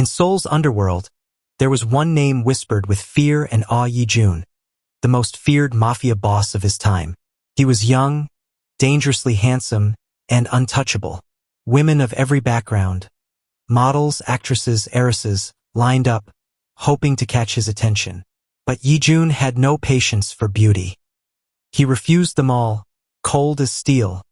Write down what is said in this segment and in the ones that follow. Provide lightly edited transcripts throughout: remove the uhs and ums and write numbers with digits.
In Seoul's underworld, there was one name whispered with fear and awe: Yi-jun, the most feared mafia boss of his time. He was young, dangerously handsome, and untouchable. Women of every background, models, actresses, heiresses, lined up, hoping to catch his attention. But Yi-jun had no patience for beauty. He refused them all, cold as steel,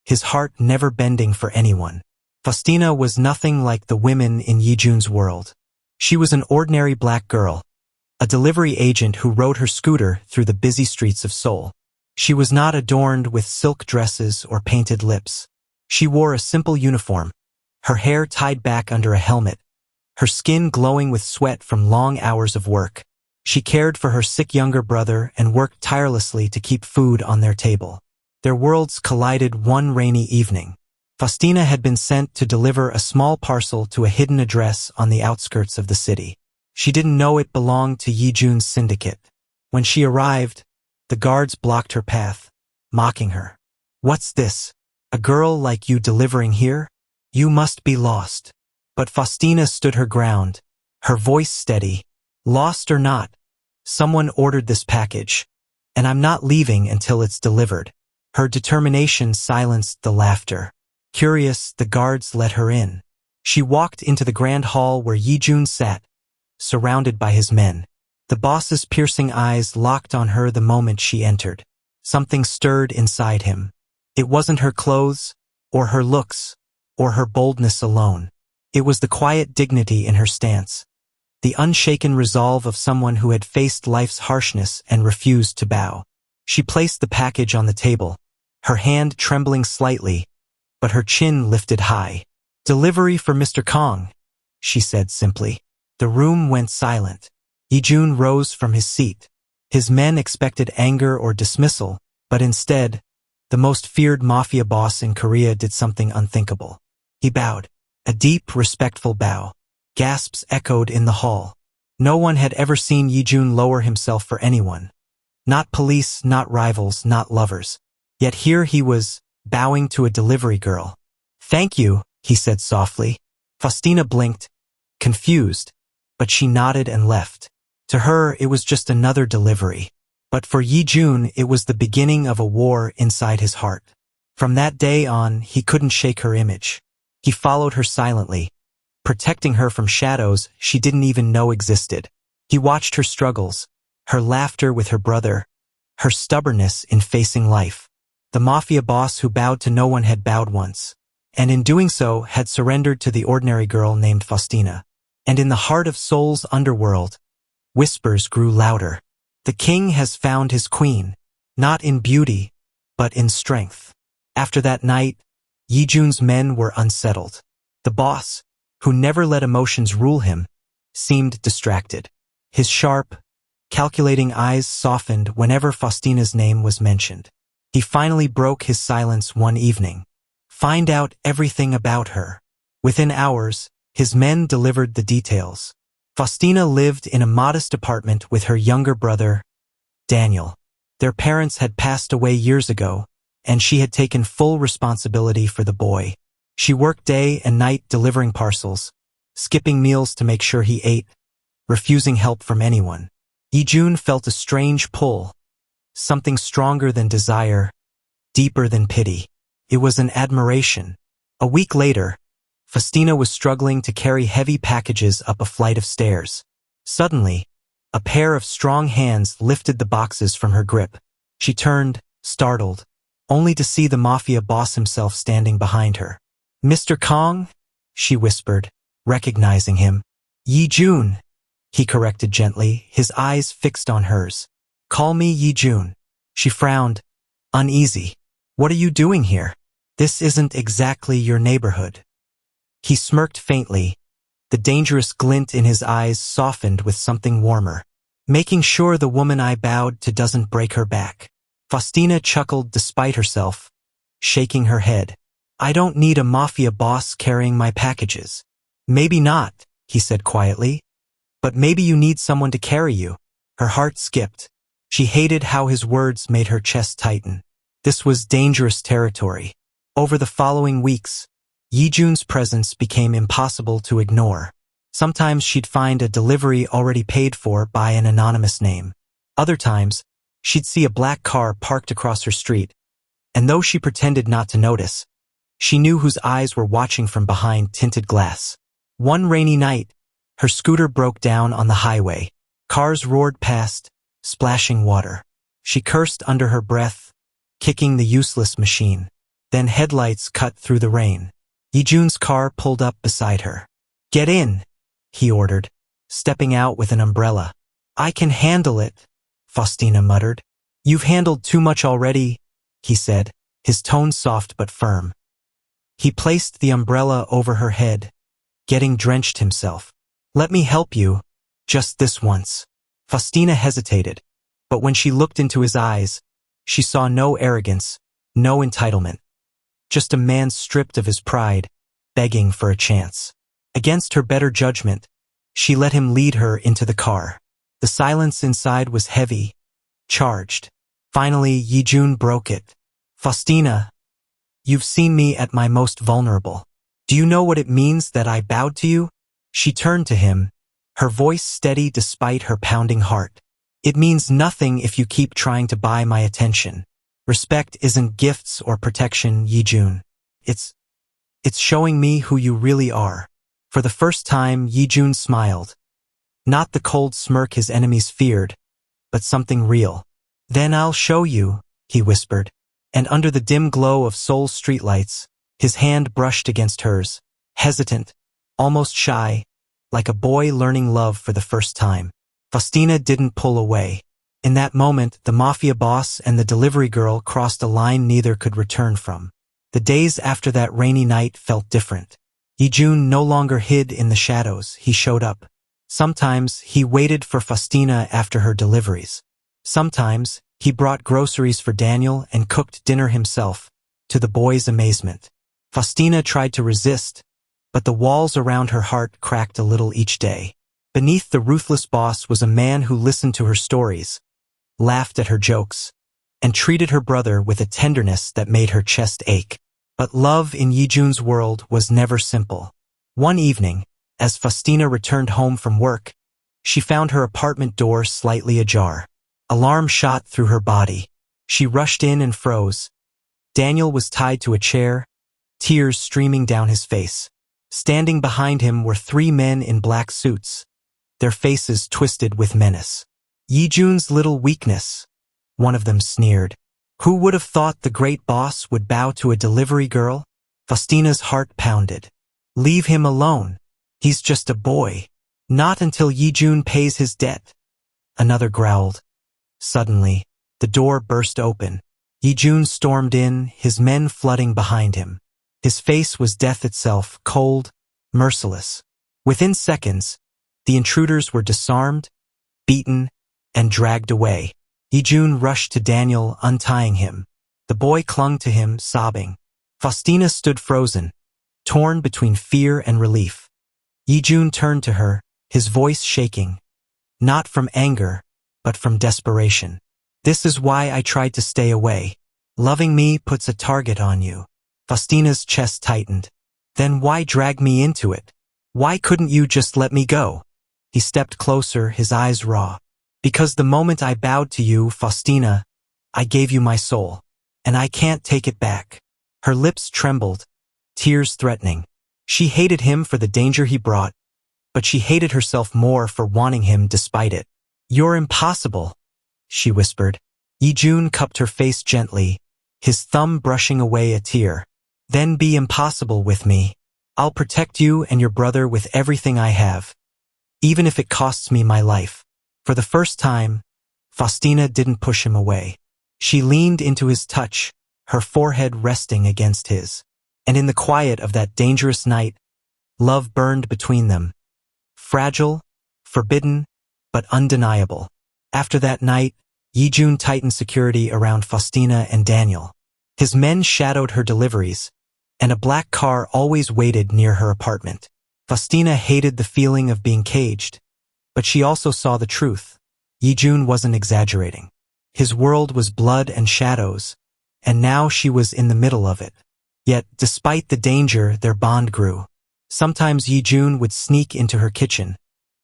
his heart never bending for anyone. Faustina was nothing like the women in Yi-jun's world. She was an ordinary black girl, a delivery agent who rode her scooter through the busy streets of Seoul. She was not adorned with silk dresses or painted lips. She wore a simple uniform, her hair tied back under a helmet, her skin glowing with sweat from long hours of work. She cared for her sick younger brother and worked tirelessly to keep food on their table. Their worlds collided one rainy evening. Faustina had been sent to deliver a small parcel to a hidden address on the outskirts of the city. She didn't know it belonged to Yi-jun's syndicate. When she arrived, the guards blocked her path, mocking her. "What's this? A girl like you delivering here? You must be lost." But Faustina stood her ground, her voice steady. "Lost or not, someone ordered this package, and I'm not leaving until it's delivered." Her determination silenced the laughter. Curious, the guards let her in. She walked into the grand hall where Yi-jun sat, surrounded by his men. The boss's piercing eyes locked on her the moment she entered. Something stirred inside him. It wasn't her clothes, or her looks, or her boldness alone. It was the quiet dignity in her stance, the unshaken resolve of someone who had faced life's harshness and refused to bow. She placed the package on the table, her hand trembling slightly, but her chin lifted high. "Delivery for Mr. Kong," she said simply. The room went silent. Yi-jun rose from his seat. His men expected anger or dismissal, but instead, the most feared mafia boss in Korea did something unthinkable. He bowed. A deep, respectful bow. Gasps echoed in the hall. No one had ever seen Yi-jun lower himself for anyone. Not police, not rivals, not lovers. Yet here he was, bowing to a delivery girl. "Thank you," he said softly. Faustina blinked, confused, but she nodded and left. To her, it was just another delivery. But for Yi-jun, it was the beginning of a war inside his heart. From that day on, he couldn't shake her image. He followed her silently, protecting her from shadows she didn't even know existed. He watched her struggles, her laughter with her brother, her stubbornness in facing life. The mafia boss who bowed to no one had bowed once, and in doing so had surrendered to the ordinary girl named Faustina. And in the heart of Seoul's underworld, whispers grew louder. The king has found his queen, not in beauty, but in strength. After that night, Yi-jun's men were unsettled. The boss, who never let emotions rule him, seemed distracted. His sharp, calculating eyes softened whenever Faustina's name was mentioned. He finally broke his silence one evening. "Find out everything about her." Within hours, his men delivered the details. Faustina lived in a modest apartment with her younger brother, Daniel. Their parents had passed away years ago, and she had taken full responsibility for the boy. She worked day and night delivering parcels, skipping meals to make sure he ate, refusing help from anyone. Yi-jun felt a strange pull, something stronger than desire, deeper than pity. It was an admiration. A week later, Faustina was struggling to carry heavy packages up a flight of stairs. Suddenly, a pair of strong hands lifted the boxes from her grip. She turned, startled, only to see the mafia boss himself standing behind her. "Mr. Kong?" she whispered, recognizing him. "Yi-jun," he corrected gently, his eyes fixed on hers. "Call me Yi-jun." She frowned, uneasy. "What are you doing here? This isn't exactly your neighborhood." He smirked faintly, the dangerous glint in his eyes softened with something warmer. "Making sure the woman I bowed to doesn't break her back." Faustina chuckled despite herself, shaking her head. "I don't need a mafia boss carrying my packages." "Maybe not," he said quietly, "but maybe you need someone to carry you." Her heart skipped. She hated how his words made her chest tighten. This was dangerous territory. Over the following weeks, Yi-jun's presence became impossible to ignore. Sometimes she'd find a delivery already paid for by an anonymous name. Other times, she'd see a black car parked across her street, and though she pretended not to notice, she knew whose eyes were watching from behind tinted glass. One rainy night, her scooter broke down on the highway. Cars roared past, splashing water. She cursed under her breath, kicking the useless machine. Then headlights cut through the rain. Yijun's car pulled up beside her. "Get in," he ordered, stepping out with an umbrella. "I can handle it," Faustina muttered. "You've handled too much already," he said, his tone soft but firm. He placed the umbrella over her head, getting drenched himself. "Let me help you, just this once." Faustina hesitated, but when she looked into his eyes, she saw no arrogance, no entitlement. Just a man stripped of his pride, begging for a chance. Against her better judgment, she let him lead her into the car. The silence inside was heavy, charged. Finally, Yijun broke it. "Faustina, you've seen me at my most vulnerable. Do you know what it means that I bowed to you?" She turned to him, her voice steady despite her pounding heart. "It means nothing if you keep trying to buy my attention. Respect isn't gifts or protection, Yijun. It's showing me who you really are." For the first time, Yijun smiled. Not the cold smirk his enemies feared, but something real. "Then I'll show you," he whispered. And under the dim glow of Seoul's streetlights, his hand brushed against hers, hesitant, almost shy, like a boy learning love for the first time. Faustina didn't pull away. In that moment, the Mafia boss and the delivery girl crossed a line neither could return from. The days after that rainy night felt different. Yijun no longer hid in the shadows, he showed up. Sometimes he waited for Faustina after her deliveries. Sometimes he brought groceries for Daniel and cooked dinner himself, to the boy's amazement. Faustina tried to resist, but the walls around her heart cracked a little each day. Beneath the ruthless boss was a man who listened to her stories, laughed at her jokes, and treated her brother with a tenderness that made her chest ache. But love in Yijun's world was never simple. One evening, as Faustina returned home from work, she found her apartment door slightly ajar. Alarm shot through her body. She rushed in and froze. Daniel was tied to a chair, tears streaming down his face. Standing behind him were three men in black suits, their faces twisted with menace. "Yijun's little weakness," one of them sneered. "Who would have thought the great boss would bow to a delivery girl?" Faustina's heart pounded. "Leave him alone. He's just a boy." "Not until Yijun pays his debt," another growled. Suddenly, the door burst open. Yijun stormed in, his men flooding behind him. His face was death itself, cold, merciless. Within seconds, the intruders were disarmed, beaten, and dragged away. Yijun rushed to Daniel, untying him. The boy clung to him, sobbing. Faustina stood frozen, torn between fear and relief. Yijun turned to her, his voice shaking, not from anger, but from desperation. "This is why I tried to stay away. Loving me puts a target on you." Faustina's chest tightened. "Then why drag me into it? Why couldn't you just let me go?" He stepped closer, his eyes raw. "Because the moment I bowed to you, Faustina, I gave you my soul, and I can't take it back." Her lips trembled, tears threatening. She hated him for the danger he brought, but she hated herself more for wanting him despite it. "You're impossible," she whispered. Yijun cupped her face gently, his thumb brushing away a tear. "Then be impossible with me. I'll protect you and your brother with everything I have, even if it costs me my life." For the first time, Faustina didn't push him away. She leaned into his touch, her forehead resting against his. And in the quiet of that dangerous night, love burned between them. Fragile, forbidden, but undeniable. After that night, Yijun tightened security around Faustina and Daniel. His men shadowed her deliveries, and a black car always waited near her apartment. Faustina hated the feeling of being caged, but she also saw the truth. Yijun wasn't exaggerating. His world was blood and shadows, and now she was in the middle of it. Yet, despite the danger, their bond grew. Sometimes Yi-jun would sneak into her kitchen,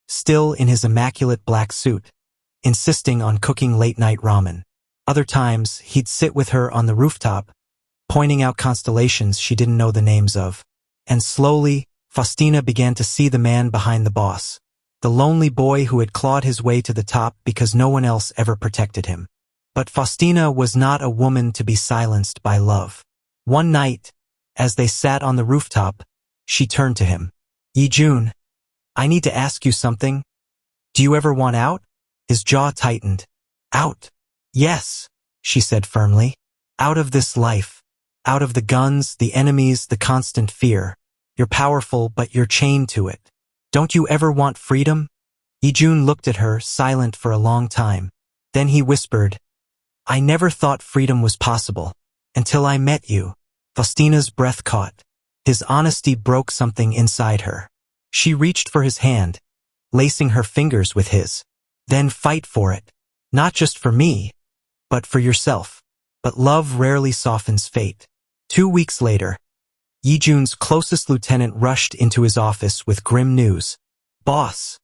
still in his immaculate black suit, insisting on cooking late-night ramen. Other times, he'd sit with her on the rooftop, pointing out constellations she didn't know the names of. And slowly, Faustina began to see the man behind the boss, the lonely boy who had clawed his way to the top because no one else ever protected him. But Faustina was not a woman to be silenced by love. One night, as they sat on the rooftop, she turned to him. Yi-jun, I need to ask you something. Do you ever want out? His jaw tightened. Out? Yes, she said firmly. Out of this life. Out of the guns, the enemies, the constant fear. You're powerful, but you're chained to it. Don't you ever want freedom? Yi-jun looked at her, silent for a long time. Then he whispered, I never thought freedom was possible. Until I met you. Faustina's breath caught. His honesty broke something inside her. She reached for his hand, lacing her fingers with his. Then fight for it. Not just for me, but for yourself. But love rarely softens fate. 2 weeks later, Yi-jun's closest lieutenant rushed into his office with grim news. Boss,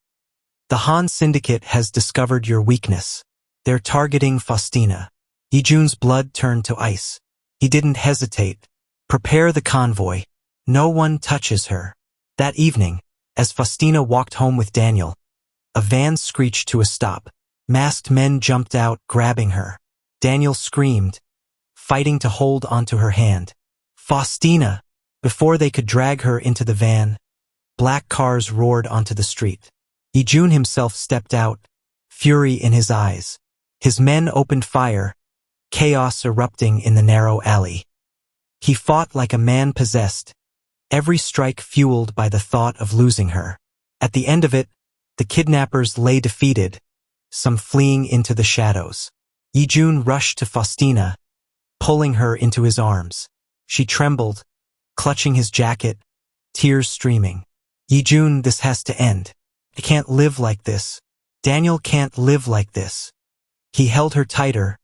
the Han Syndicate has discovered your weakness. They're targeting Faustina. Yi-jun's blood turned to ice. He didn't hesitate. Prepare the convoy. No one touches her. That evening, as Faustina walked home with Daniel, a van screeched to a stop. Masked men jumped out, grabbing her. Daniel screamed, fighting to hold onto her hand. Faustina! Before they could drag her into the van, black cars roared onto the street. Yi-jun himself stepped out, fury in his eyes. His men opened fire, chaos erupting in the narrow alley. He fought like a man possessed, every strike fueled by the thought of losing her. At the end of it, the kidnappers lay defeated, some fleeing into the shadows. Yi-jun rushed to Faustina, pulling her into his arms. She trembled, clutching his jacket, tears streaming. Yi-jun, this has to end. I can't live like this. Daniel can't live like this. He held her tighter,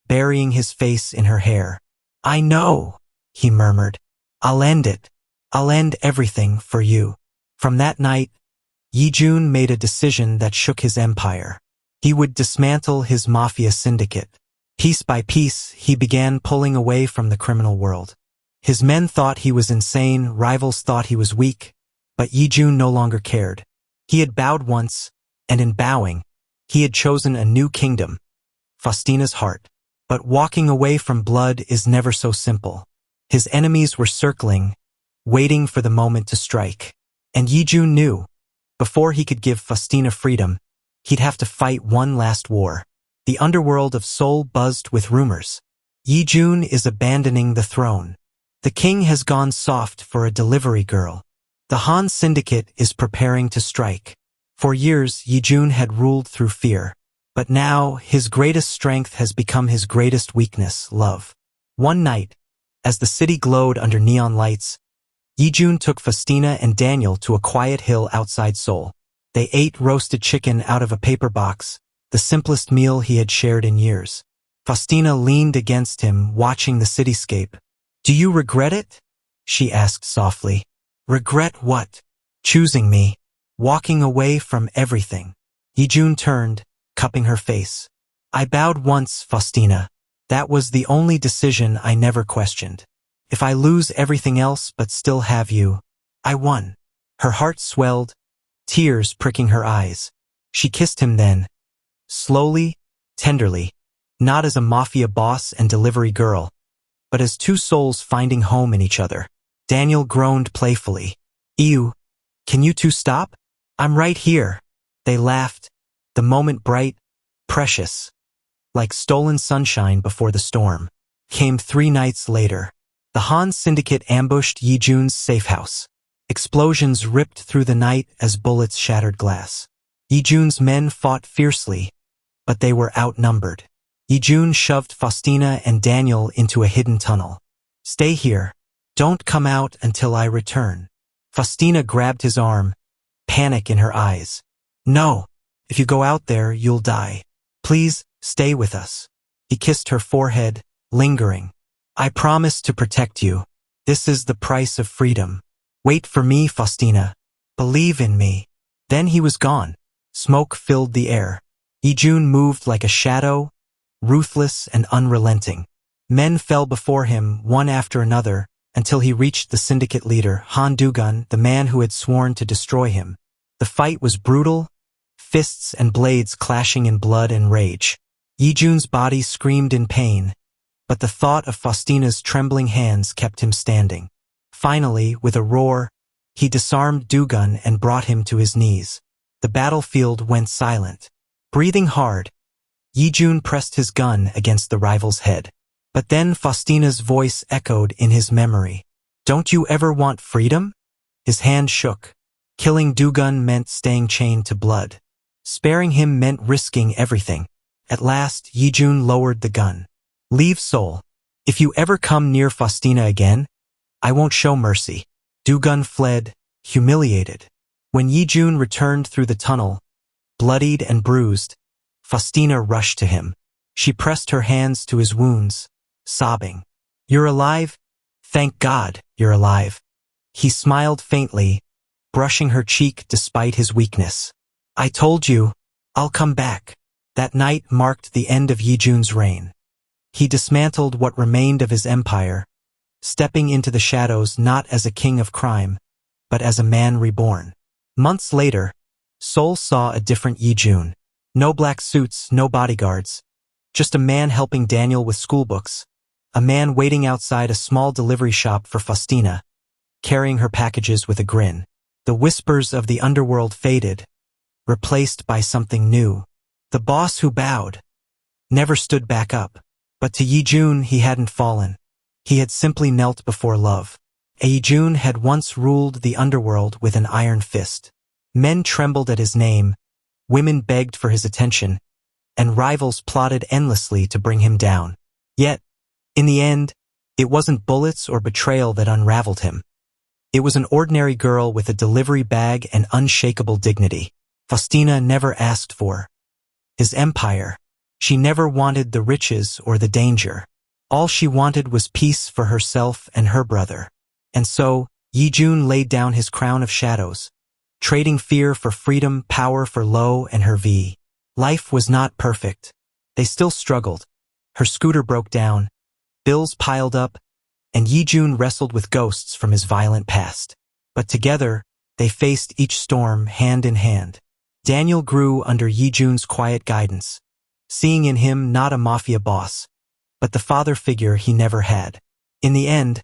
burying his face in her hair. I know, he murmured. I'll end it. I'll end everything for you. From that night, Yi-jun made a decision that shook his empire. He would dismantle his Mafia syndicate. Piece by piece, he began pulling away from the criminal world. His men thought he was insane, rivals thought he was weak, but Yi-jun no longer cared. He had bowed once, and in bowing, he had chosen a new kingdom, Faustina's heart. But walking away from blood is never so simple. His enemies were circling, waiting for the moment to strike. And Yi-jun knew, before he could give Faustina freedom, he'd have to fight one last war. The underworld of Seoul buzzed with rumors. Yi-jun is abandoning the throne. The king has gone soft for a delivery girl. The Han Syndicate is preparing to strike. For years, Yi-jun had ruled through fear. But now, his greatest strength has become his greatest weakness, love. One night, as the city glowed under neon lights, Yi-jun took Faustina and Daniel to a quiet hill outside Seoul. They ate roasted chicken out of a paper box, the simplest meal he had shared in years. Faustina leaned against him, watching the cityscape. Do you regret it? She asked softly. Regret what? Choosing me. Walking away from everything. Yi-jun turned, cupping her face. I bowed once, Faustina. That was the only decision I never questioned. If I lose everything else but still have you, I won. Her heart swelled, tears pricking her eyes. She kissed him then, slowly, tenderly, not as a mafia boss and delivery girl, but as two souls finding home in each other. Daniel groaned playfully. Ew, can you two stop? I'm right here. They laughed, the moment bright, precious, like stolen sunshine before the storm. Came 3 nights later. The Han Syndicate ambushed Yi-jun's safe house. Explosions ripped through the night as bullets shattered glass. Yi-jun's men fought fiercely, but they were outnumbered. Yi-jun shoved Faustina and Daniel into a hidden tunnel. Stay here. Don't come out until I return. Faustina grabbed his arm, panic in her eyes. No, if you go out there, you'll die. Please, stay with us. He kissed her forehead, lingering. I promise to protect you. This is the price of freedom. Wait for me, Faustina. Believe in me. Then he was gone. Smoke filled the air. Yi-jun moved like a shadow, ruthless and unrelenting. Men fell before him, one after another, until he reached the syndicate leader, Han Dugun, the man who had sworn to destroy him. The fight was brutal, fists and blades clashing in blood and rage. Yi-jun's body screamed in pain, but the thought of Faustina's trembling hands kept him standing. Finally, with a roar, he disarmed Dugun and brought him to his knees. The battlefield went silent. Breathing hard, Yi-jun pressed his gun against the rival's head. But then Faustina's voice echoed in his memory. Don't you ever want freedom? His hand shook. Killing Dugun meant staying chained to blood. Sparing him meant risking everything. At last, Yi-jun lowered the gun. Leave, Soul. If you ever come near Faustina again, I won't show mercy. Dugun fled, humiliated. When Yi-jun returned through the tunnel, bloodied and bruised, Faustina rushed to him. She pressed her hands to his wounds, sobbing. You're alive? Thank God, you're alive. He smiled faintly, brushing her cheek despite his weakness. I told you, I'll come back. That night marked the end of Yi-jun's reign. He dismantled what remained of his empire, stepping into the shadows not as a king of crime, but as a man reborn. Months later, Seoul saw a different Yi-jun. No black suits, no bodyguards. Just a man helping Daniel with schoolbooks. A man waiting outside a small delivery shop for Faustina, carrying her packages with a grin. The whispers of the underworld faded, replaced by something new. The boss who bowed never stood back up. But to Yi-jun he hadn't fallen. He had simply knelt before love. Yi-jun had once ruled the underworld with an iron fist. Men trembled at his name, women begged for his attention, and rivals plotted endlessly to bring him down. Yet, in the end, it wasn't bullets or betrayal that unraveled him. It was an ordinary girl with a delivery bag and unshakable dignity. Faustina never asked for his empire. She never wanted the riches or the danger. All she wanted was peace for herself and her brother. And so, Yi-jun laid down his crown of shadows, trading fear for freedom, power for Lo and her V. Life was not perfect. They still struggled. Her scooter broke down, bills piled up, and Yi-jun wrestled with ghosts from his violent past. But together, they faced each storm hand in hand. Daniel grew under Yi-jun's quiet guidance, seeing in him not a mafia boss, but the father figure he never had. In the end,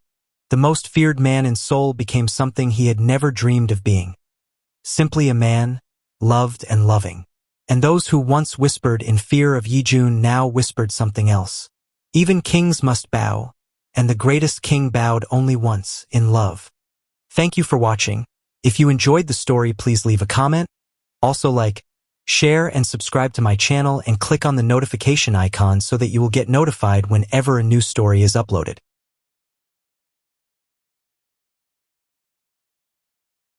the most feared man in Seoul became something he had never dreamed of being. Simply a man, loved and loving. And those who once whispered in fear of Yi-jun now whispered something else. Even kings must bow, and the greatest king bowed only once, in love. Thank you for watching. If you enjoyed the story, please leave a comment. Also like, share and subscribe to my channel and click on the notification icon so that you will get notified whenever a new story is uploaded.